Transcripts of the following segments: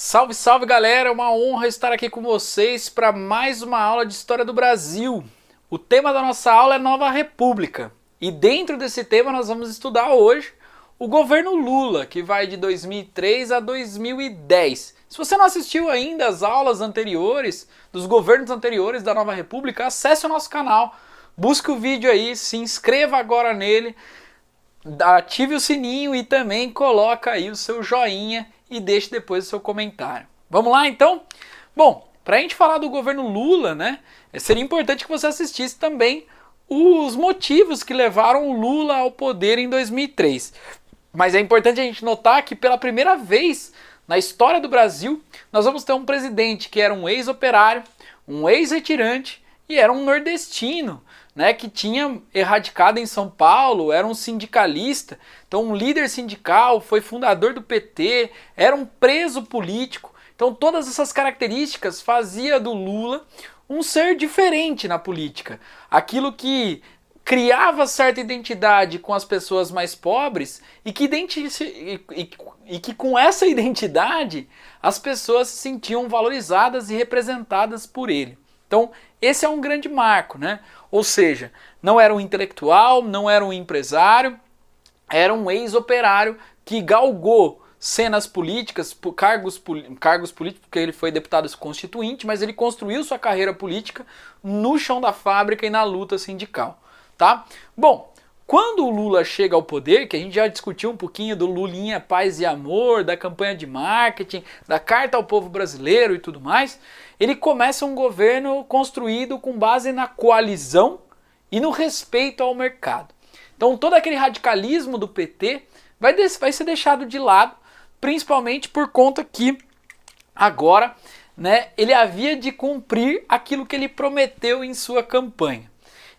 Salve, salve galera, é uma honra estar aqui com vocês para mais uma aula de História do Brasil. O tema da nossa aula é Nova República e dentro desse tema nós vamos estudar hoje o governo Lula, que vai de 2003 a 2010. Se você não assistiu ainda às aulas anteriores, dos governos anteriores da Nova República, acesse o nosso canal, busque o vídeo aí, se inscreva agora nele, ative o sininho e também coloca aí o seu joinha e deixe depois o seu comentário. Vamos lá então? Bom, para a gente falar do governo Lula, né, seria importante que você assistisse também os motivos que levaram o Lula ao poder em 2003. Mas é importante a gente notar que pela primeira vez na história do Brasil, nós vamos ter um presidente que era um ex-operário, um ex-retirante e era um nordestino, né, que tinha erradicado em São Paulo, era um sindicalista, então um líder sindical, foi fundador do PT, era um preso político. Então todas essas características fazia do Lula um ser diferente na política. Aquilo que criava certa identidade com as pessoas mais pobres e que com essa identidade as pessoas se sentiam valorizadas e representadas por ele. Então esse é um grande marco, né? Ou seja, não era um intelectual, não era um empresário, era um ex-operário que galgou cenas políticas, cargos políticos, porque ele foi deputado constituinte, mas ele construiu sua carreira política no chão da fábrica e na luta sindical, tá? Bom, quando o Lula chega ao poder, que a gente já discutiu um pouquinho do Lulinha Paz e Amor, da campanha de marketing, da Carta ao Povo Brasileiro e tudo mais, ele começa um governo construído com base na coalizão e no respeito ao mercado. Então todo aquele radicalismo do PT vai ser deixado de lado, principalmente por conta que agora, né, ele havia de cumprir aquilo que ele prometeu em sua campanha.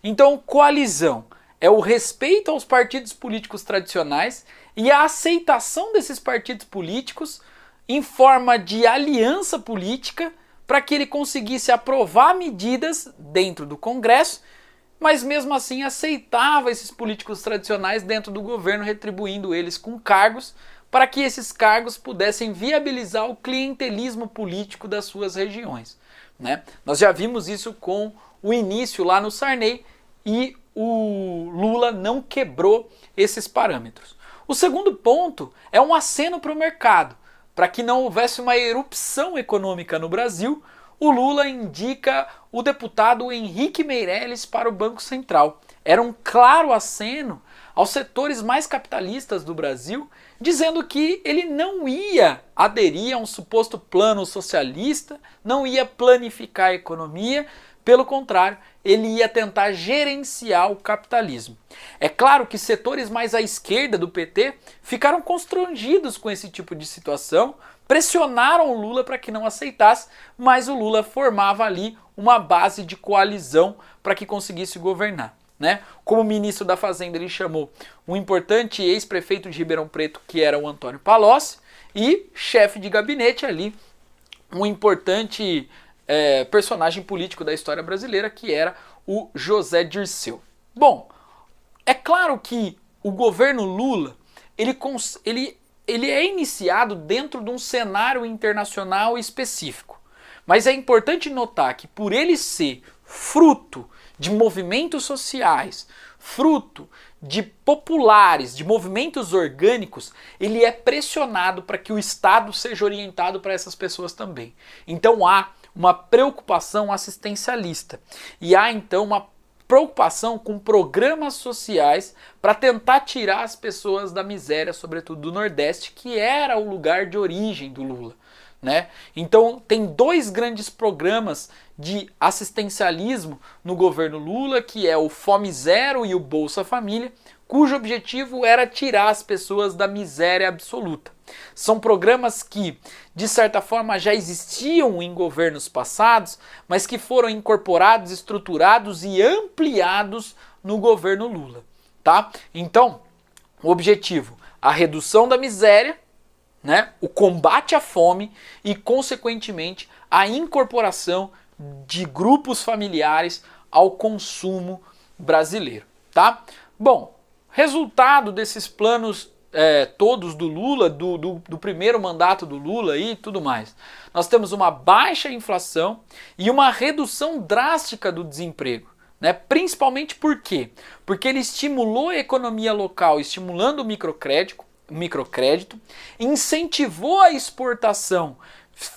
Então coalizão é o respeito aos partidos políticos tradicionais e a aceitação desses partidos políticos em forma de aliança política para que ele conseguisse aprovar medidas dentro do Congresso, mas mesmo assim aceitava esses políticos tradicionais dentro do governo, retribuindo eles com cargos para que esses cargos pudessem viabilizar o clientelismo político das suas regiões, né? Nós já vimos isso com o início lá no Sarney e o Lula não quebrou esses parâmetros. O segundo ponto é um aceno para o mercado. Para que não houvesse uma erupção econômica no Brasil, o Lula indica o deputado Henrique Meirelles para o Banco Central. Era um claro aceno aos setores mais capitalistas do Brasil, dizendo que ele não ia aderir a um suposto plano socialista, não ia planificar a economia, pelo contrário, ele ia tentar gerenciar o capitalismo. É claro que setores mais à esquerda do PT ficaram constrangidos com esse tipo de situação, pressionaram o Lula para que não aceitasse, mas o Lula formava ali uma base de coalizão para que conseguisse governar, né? Como ministro da Fazenda ele chamou um importante ex-prefeito de Ribeirão Preto, que era o Antônio Palocci, e chefe de gabinete ali, um importante personagem político da história brasileira, que era o José Dirceu. Bom, é claro que o governo Lula ele é iniciado dentro de um cenário internacional específico, mas é importante notar que por ele ser fruto de movimentos sociais, fruto de populares, de movimentos orgânicos, ele é pressionado para que o Estado seja orientado para essas pessoas também. Então há uma preocupação assistencialista e há então uma preocupação com programas sociais para tentar tirar as pessoas da miséria, sobretudo do Nordeste, que era o lugar de origem do Lula, né? Então tem dois grandes programas de assistencialismo no governo Lula, que é o Fome Zero e o Bolsa Família, cujo objetivo era tirar as pessoas da miséria absoluta. São programas que, de certa forma, já existiam em governos passados, mas que foram incorporados, estruturados e ampliados no governo Lula, tá? Então, o objetivo, a redução da miséria, né, o combate à fome e, consequentemente, a incorporação de grupos familiares ao consumo brasileiro, tá? Bom, resultado desses planos todos do Lula, do primeiro mandato do Lula e tudo mais. Nós temos uma baixa inflação e uma redução drástica do desemprego. Né? Principalmente por quê? Porque ele estimulou a economia local, estimulando o microcrédito, incentivou a exportação,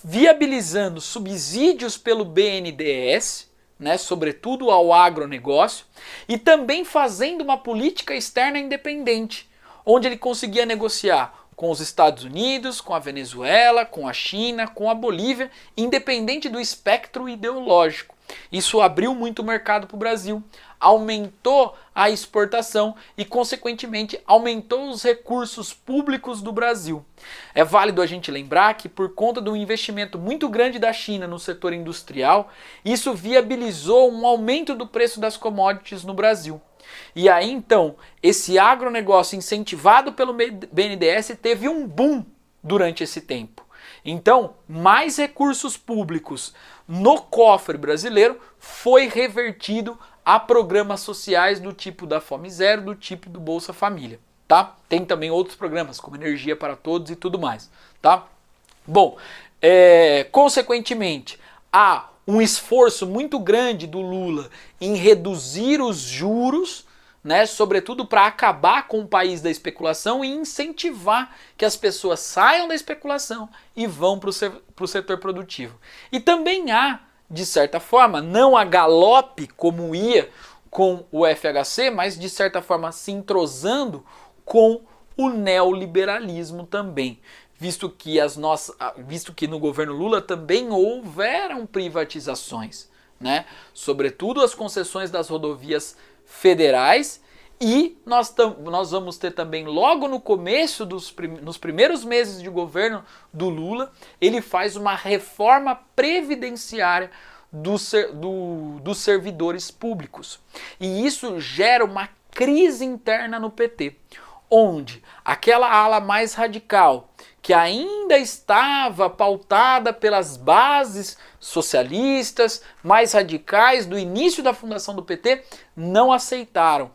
viabilizando subsídios pelo BNDES, né, sobretudo ao agronegócio, e também fazendo uma política externa independente, onde ele conseguia negociar com os Estados Unidos, com a Venezuela, com a China, com a Bolívia, independente do espectro ideológico. Isso abriu muito o mercado para o Brasil, aumentou a exportação e, consequentemente, aumentou os recursos públicos do Brasil. É válido a gente lembrar que, por conta do investimento muito grande da China no setor industrial, isso viabilizou um aumento do preço das commodities no Brasil. E aí, então, esse agronegócio incentivado pelo BNDES teve um boom durante esse tempo. Então, mais recursos públicos no cofre brasileiro foi revertido a programas sociais do tipo da Fome Zero, do tipo do Bolsa Família, tá? Tem também outros programas, como Energia para Todos e tudo mais, tá? Bom, consequentemente, há um esforço muito grande do Lula em reduzir os juros, né, sobretudo para acabar com o país da especulação e incentivar que as pessoas saiam da especulação e vão para o setor produtivo. E também há, de certa forma, não a galope como ia com o FHC, mas de certa forma se entrosando com o neoliberalismo também, visto que no governo Lula também houveram privatizações, né, sobretudo as concessões das rodovias federais, e nós vamos ter também logo no começo nos primeiros meses de governo do Lula, ele faz uma reforma previdenciária dos servidores públicos. E isso gera uma crise interna no PT, onde aquela ala mais radical, que ainda estava pautada pelas bases socialistas, mais radicais do início da fundação do PT, não aceitaram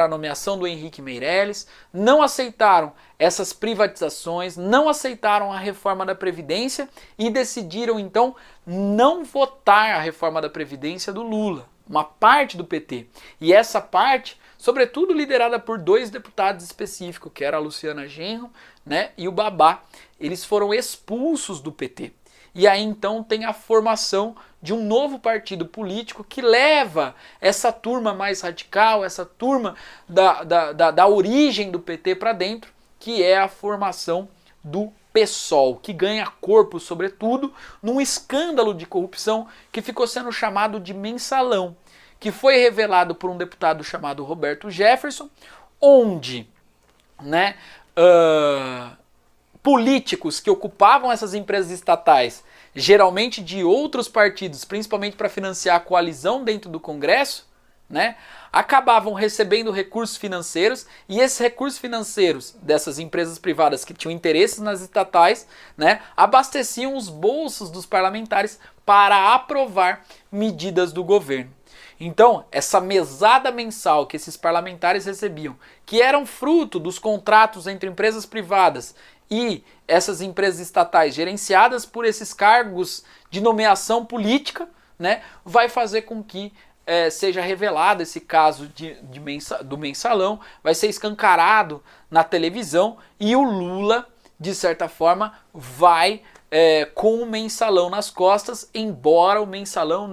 a nomeação do Henrique Meirelles, não aceitaram essas privatizações, não aceitaram a reforma da Previdência e decidiram então não votar a reforma da Previdência do Lula, uma parte do PT. E essa parte, sobretudo liderada por dois deputados específicos, que era a Luciana Genro, né, e o Babá, eles foram expulsos do PT. E aí então tem a formação de um novo partido político que leva essa turma mais radical, essa turma da origem do PT para dentro, que é a formação do PSOL, que ganha corpo, sobretudo, num escândalo de corrupção que ficou sendo chamado de mensalão, que foi revelado por um deputado chamado Roberto Jefferson, onde, né, políticos que ocupavam essas empresas estatais, geralmente de outros partidos, principalmente para financiar a coalizão dentro do Congresso, né, acabavam recebendo recursos financeiros, e esses recursos financeiros dessas empresas privadas que tinham interesses nas estatais, né, abasteciam os bolsos dos parlamentares para aprovar medidas do governo. Então, essa mesada mensal que esses parlamentares recebiam, que eram fruto dos contratos entre empresas privadas e essas empresas estatais gerenciadas por esses cargos de nomeação política, né, vai fazer com que seja revelado esse caso do mensalão, vai ser escancarado na televisão e o Lula, de certa forma, vai com o mensalão nas costas, embora o mensalão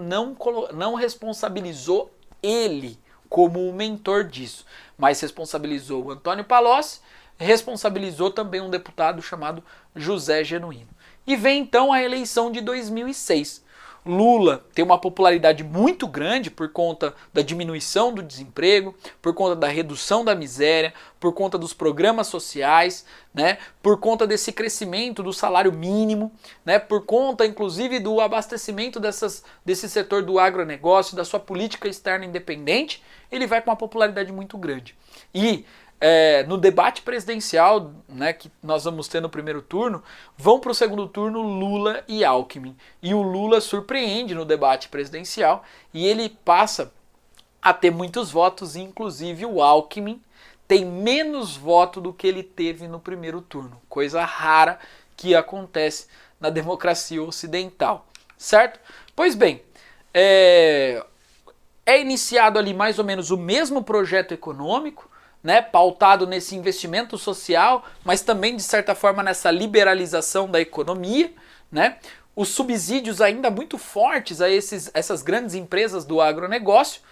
não responsabilizou ele como o mentor disso, mas responsabilizou o Antônio Palocci, responsabilizou também um deputado chamado José Genuíno. E vem então a eleição de 2006. Lula tem uma popularidade muito grande por conta da diminuição do desemprego, por conta da redução da miséria, por conta dos programas sociais, né, por conta desse crescimento do salário mínimo, né, por conta inclusive do abastecimento desse setor do agronegócio, da sua política externa independente, ele vai com uma popularidade muito grande. E no debate presidencial, né, que nós vamos ter no primeiro turno, vão para o segundo turno Lula e Alckmin. E o Lula surpreende no debate presidencial e ele passa a ter muitos votos, inclusive o Alckmin tem menos voto do que ele teve no primeiro turno. Coisa rara que acontece na democracia ocidental, certo? Pois bem, é iniciado ali mais ou menos o mesmo projeto econômico, né, pautado nesse investimento social, mas também de certa forma nessa liberalização da economia, né? Os subsídios ainda muito fortes a essas grandes empresas do agronegócio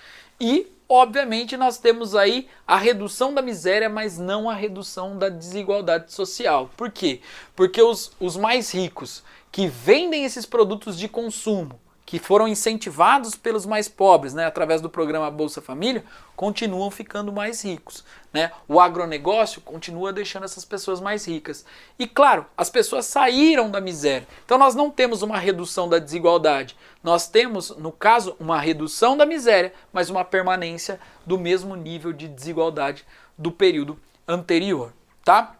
e, obviamente, nós temos aí a redução da miséria, mas não a redução da desigualdade social. Por quê? Porque os mais ricos que vendem esses produtos de consumo, que foram incentivados pelos mais pobres, né, através do programa Bolsa Família, continuam ficando mais ricos, né? O agronegócio continua deixando essas pessoas mais ricas. E claro, as pessoas saíram da miséria. Então nós não temos uma redução da desigualdade. Nós temos, no caso, uma redução da miséria, mas uma permanência do mesmo nível de desigualdade do período anterior, tá?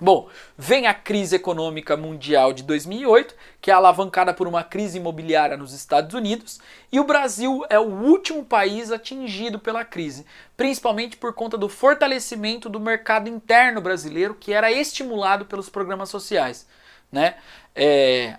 Bom, vem a crise econômica mundial de 2008, que é alavancada por uma crise imobiliária nos Estados Unidos, e o Brasil é o último país atingido pela crise, principalmente por conta do fortalecimento do mercado interno brasileiro, que era estimulado pelos programas sociais, né?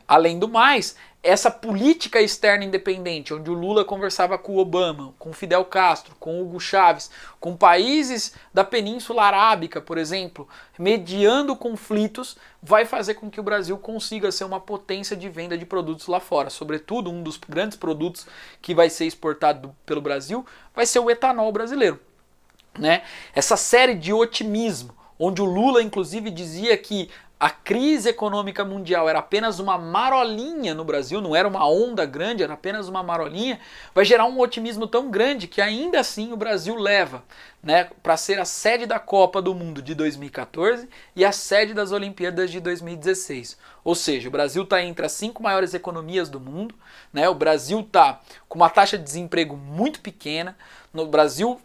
Além do mais, essa política externa independente, onde o Lula conversava com o Obama, com o Fidel Castro, com o Hugo Chávez, com países da Península Arábica, por exemplo, mediando conflitos, vai fazer com que o Brasil consiga ser uma potência de venda de produtos lá fora. Sobretudo, um dos grandes produtos que vai ser exportado pelo Brasil vai ser o etanol brasileiro, né? Essa série de otimismo, onde o Lula, inclusive, dizia que a crise econômica mundial era apenas uma marolinha no Brasil, não era uma onda grande, era apenas uma marolinha, vai gerar um otimismo tão grande que ainda assim o Brasil leva, né, para ser a sede da Copa do Mundo de 2014 e a sede das Olimpíadas de 2016. Ou seja, o Brasil está entre as 5 maiores economias do mundo, né, o Brasil está com uma taxa de desemprego muito pequena, no Brasil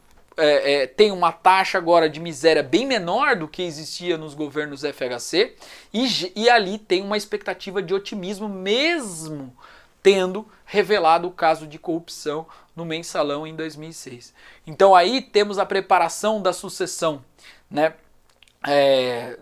tem uma taxa agora de miséria bem menor do que existia nos governos FHC e ali tem uma expectativa de otimismo mesmo tendo revelado o caso de corrupção no Mensalão em 2006. Então aí temos a preparação da sucessão, né,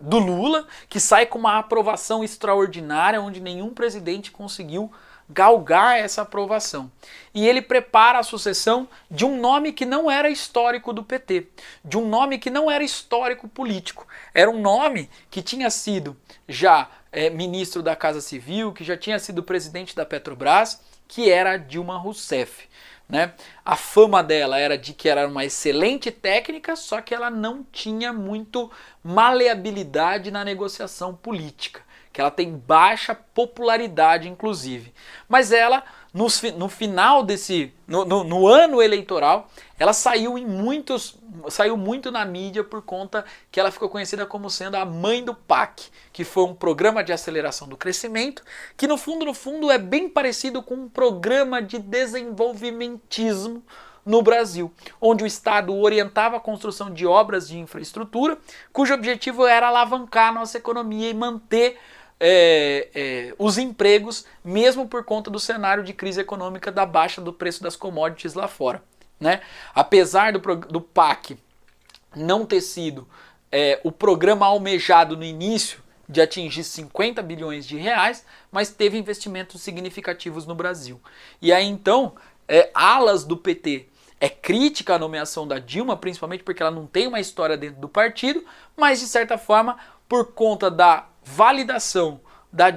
do Lula, que sai com uma aprovação extraordinária onde nenhum presidente conseguiu galgar essa aprovação. E ele prepara a sucessão de um nome que não era histórico do PT, de um nome que não era histórico político. Era um nome que tinha sido já ministro da Casa Civil, que já tinha sido presidente da Petrobras, que era a Dilma Rousseff, né? A fama dela era de que era uma excelente técnica, só que ela não tinha muito maleabilidade na negociação política, que ela tem baixa popularidade, inclusive. Mas ela, no final no ano eleitoral, ela saiu muito na mídia por conta que ela ficou conhecida como sendo a mãe do PAC, que foi um programa de aceleração do crescimento, que no fundo é bem parecido com um programa de desenvolvimentismo no Brasil, onde o Estado orientava a construção de obras de infraestrutura, cujo objetivo era alavancar a nossa economia e manter os empregos, mesmo por conta do cenário de crise econômica da baixa do preço das commodities lá fora, né? Apesar do PAC não ter sido o programa almejado no início de atingir 50 bilhões de reais, mas teve investimentos significativos no Brasil. E aí então, alas do PT crítica à nomeação da Dilma, principalmente porque ela não tem uma história dentro do partido, mas de certa forma, por conta da validação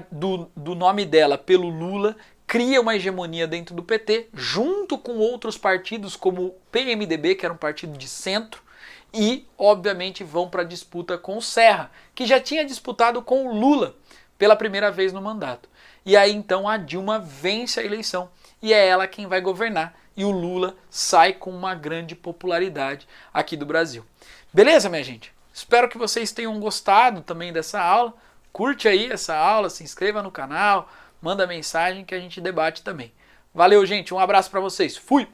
do nome dela pelo Lula, cria uma hegemonia dentro do PT, junto com outros partidos como o PMDB, que era um partido de centro, e obviamente vão para a disputa com o Serra, que já tinha disputado com o Lula pela primeira vez no mandato. E aí então a Dilma vence a eleição e é ela quem vai governar, e o Lula sai com uma grande popularidade aqui do Brasil. Beleza, minha gente? Espero que vocês tenham gostado também dessa aula. Curte aí essa aula, se inscreva no canal, manda mensagem que a gente debate também. Valeu, gente, um abraço para vocês. Fui!